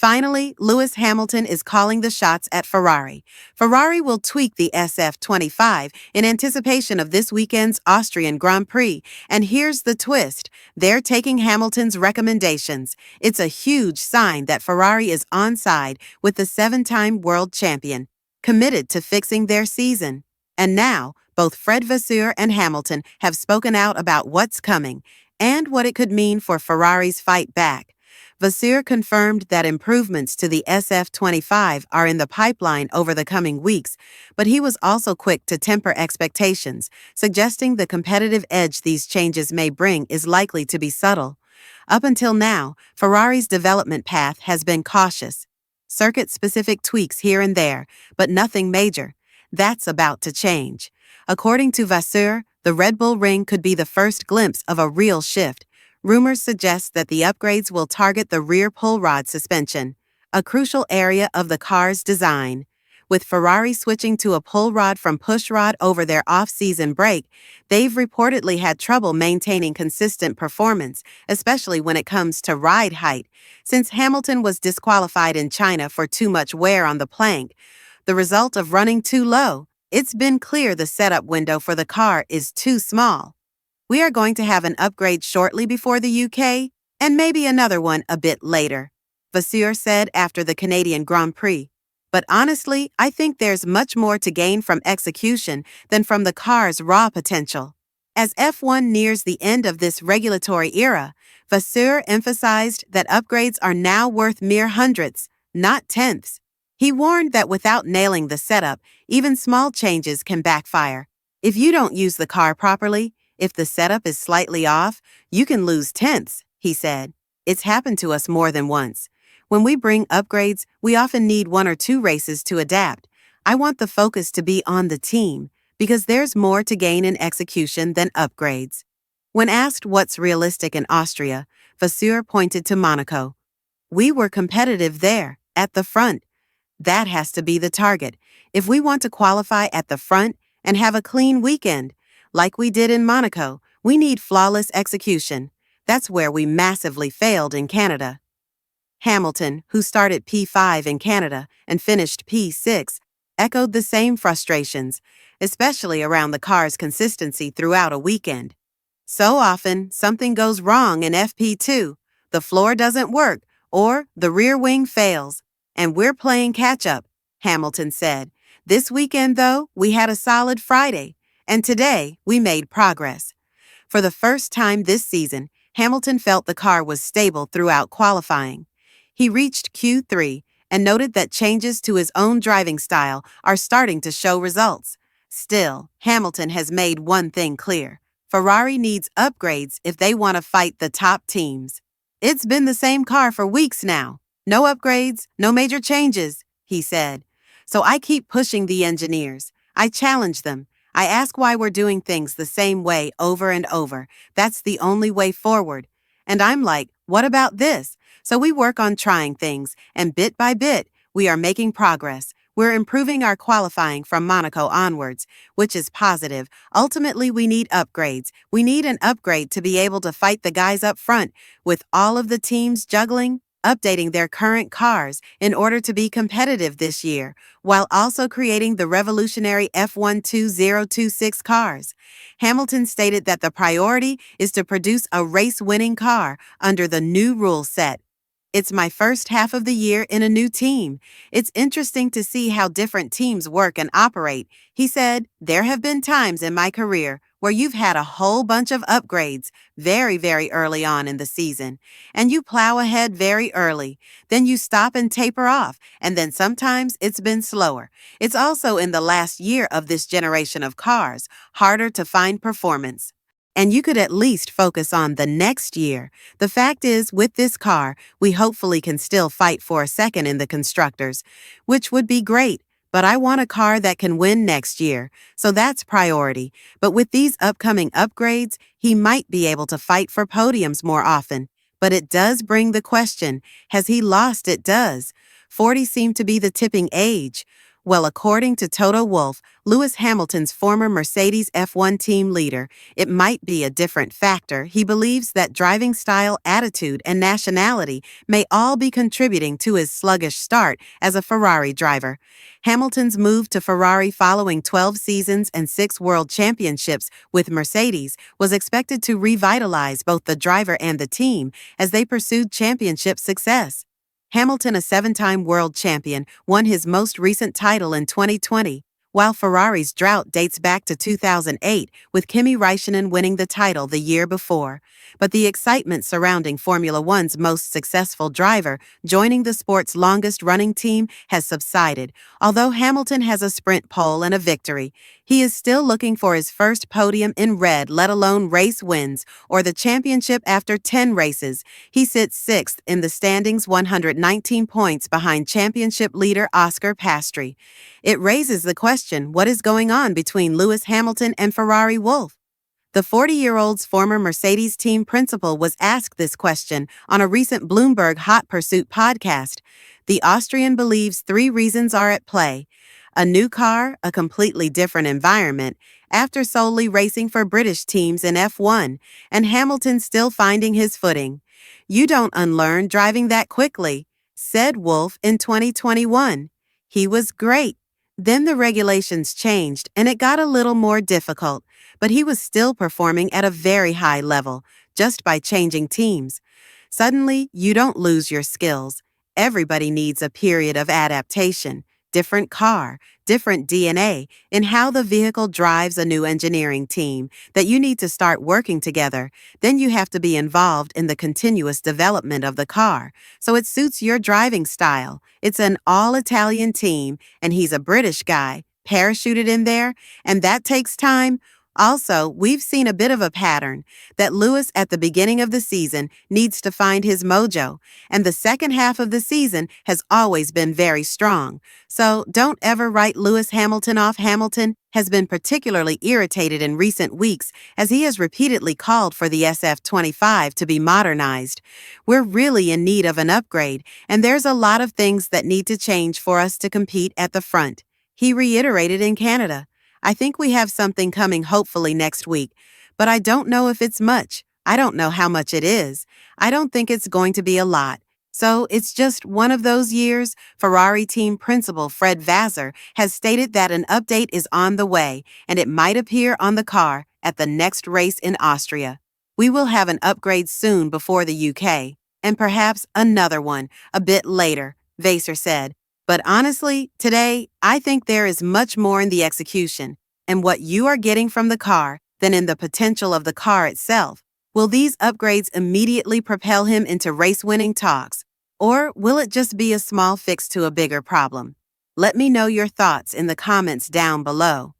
Finally, Lewis Hamilton is calling the shots at Ferrari. Ferrari will tweak the SF-25 in anticipation of this weekend's Austrian Grand Prix. And here's the twist. They're taking Hamilton's recommendations. It's a huge sign that Ferrari is on side with the seven-time world champion, committed to fixing their season. And now, both Fred Vasseur and Hamilton have spoken out about what's coming and what it could mean for Ferrari's fight back. Vasseur confirmed that improvements to the SF-25 are in the pipeline over the coming weeks, but he was also quick to temper expectations, suggesting the competitive edge these changes may bring is likely to be subtle. Up until now, Ferrari's development path has been cautious. Circuit-specific tweaks here and there, but nothing major. That's about to change. According to Vasseur, the Red Bull Ring could be the first glimpse of a real shift. Rumors suggest that the upgrades will target the rear pull rod suspension, a crucial area of the car's design. With Ferrari switching to a pull rod from push rod over their off-season break, they've reportedly had trouble maintaining consistent performance, especially when it comes to ride height. Since Hamilton was disqualified in China for too much wear on the plank, the result of running too low, it's been clear the setup window for the car is too small. We are going to have an upgrade shortly before the UK, and maybe another one a bit later, Vasseur said after the Canadian Grand Prix. But honestly, I think there's much more to gain from execution than from the car's raw potential. As F1 nears the end of this regulatory era, Vasseur emphasized that upgrades are now worth mere hundredths, not tenths. He warned that without nailing the setup, even small changes can backfire. If you don't use the car properly, if the setup is slightly off, you can lose tenths, he said. It's happened to us more than once. When we bring upgrades, we often need one or two races to adapt. I want the focus to be on the team, because there's more to gain in execution than upgrades. When asked what's realistic in Austria, Vasseur pointed to Monaco. We were competitive there, at the front. That has to be the target. If we want to qualify at the front and have a clean weekend, like we did in Monaco, we need flawless execution. That's where we massively failed in Canada. Hamilton, who started P5 in Canada and finished P6, echoed the same frustrations, especially around the car's consistency throughout a weekend. So often, something goes wrong in FP2. The floor doesn't work, or the rear wing fails, and we're playing catch-up, Hamilton said. This weekend, though, we had a solid Friday. And today, we made progress. For the first time this season, Hamilton felt the car was stable throughout qualifying. He reached Q3 and noted that changes to his own driving style are starting to show results. Still, Hamilton has made one thing clear. Ferrari needs upgrades if they want to fight the top teams. It's been the same car for weeks now. No upgrades, no major changes, he said. So I keep pushing the engineers. I challenge them. I ask why we're doing things the same way over and over. That's the only way forward. And I'm like, what about this? So we work on trying things, and bit by bit, we are making progress. We're improving our qualifying from Monaco onwards, which is positive. Ultimately, we need upgrades. We need an upgrade to be able to fight the guys up front, with all of the teams juggling, updating their current cars in order to be competitive this year, while also creating the revolutionary F12026 cars. Hamilton stated that the priority is to produce a race-winning car under the new rule set. It's my first half of the year in a new team. It's interesting to see how different teams work and operate. He said, there have been times in my career where you've had a whole bunch of upgrades very, very early on in the season, and you plow ahead very early. Then you stop and taper off, and then sometimes it's been slower. It's also in the last year of this generation of cars, harder to find performance. And you could at least focus on the next year. The fact is, with this car, we hopefully can still fight for a second in the constructors, which would be great. But I want a car that can win next year, so that's priority. But with these upcoming upgrades, he might be able to fight for podiums more often. But it does bring the question, has he lost it? 40 seemed to be the tipping age. Well, according to Toto Wolff, Lewis Hamilton's former Mercedes F1 team leader, it might be a different factor. He believes that driving style, attitude, and nationality may all be contributing to his sluggish start as a Ferrari driver. Hamilton's move to Ferrari following 12 seasons and 6 world championships with Mercedes was expected to revitalize both the driver and the team as they pursued championship success. Hamilton, a 7-time world champion, won his most recent title in 2020, while Ferrari's drought dates back to 2008, with Kimi Räikkönen winning the title the year before. But the excitement surrounding Formula One's most successful driver joining the sport's longest-running team has subsided. Although Hamilton has a sprint pole and a victory, he is still looking for his first podium in red, let alone race wins or the championship after 10 races. He sits 6th in the standings, 119 points behind championship leader Oscar Piastri. It raises the question, what is going on between Lewis Hamilton and Ferrari Wolff? The 40-year-old's former Mercedes team principal was asked this question on a recent Bloomberg Hot Pursuit podcast. The Austrian believes 3 reasons are at play: a new car, a completely different environment, after solely racing for British teams in F1, and Hamilton still finding his footing. "You don't unlearn driving that quickly," said Wolff in 2021. He was great. Then the regulations changed and it got a little more difficult, but he was still performing at a very high level, just by changing teams. Suddenly, you don't lose your skills. Everybody needs a period of adaptation, different car, different DNA in how the vehicle drives, a new engineering team, that you need to start working together. Then you have to be involved in the continuous development of the car, so it suits your driving style. It's an all-Italian team, and he's a British guy, parachuted in there, and that takes time. Also, we've seen a bit of a pattern that Lewis at the beginning of the season needs to find his mojo, and the second half of the season has always been very strong. So don't ever write Lewis Hamilton off. Hamilton has been particularly irritated in recent weeks as he has repeatedly called for the SF-25 to be modernized. "We're really in need of an upgrade, and there's a lot of things that need to change for us to compete at the front," he reiterated in Canada. "I think we have something coming hopefully next week, but I don't know if it's much. I don't know how much it is. I don't think it's going to be a lot. So it's just one of those years." Ferrari team principal Fred Vasseur has stated that an update is on the way and it might appear on the car at the next race in Austria. "We will have an upgrade soon before the UK, and perhaps another one a bit later," Vasseur said. "But honestly, today, I think there is much more in the execution and what you are getting from the car than in the potential of the car itself. Will these upgrades immediately propel him into race-winning talks, or will it just be a small fix to a bigger problem?" Let me know your thoughts in the comments down below.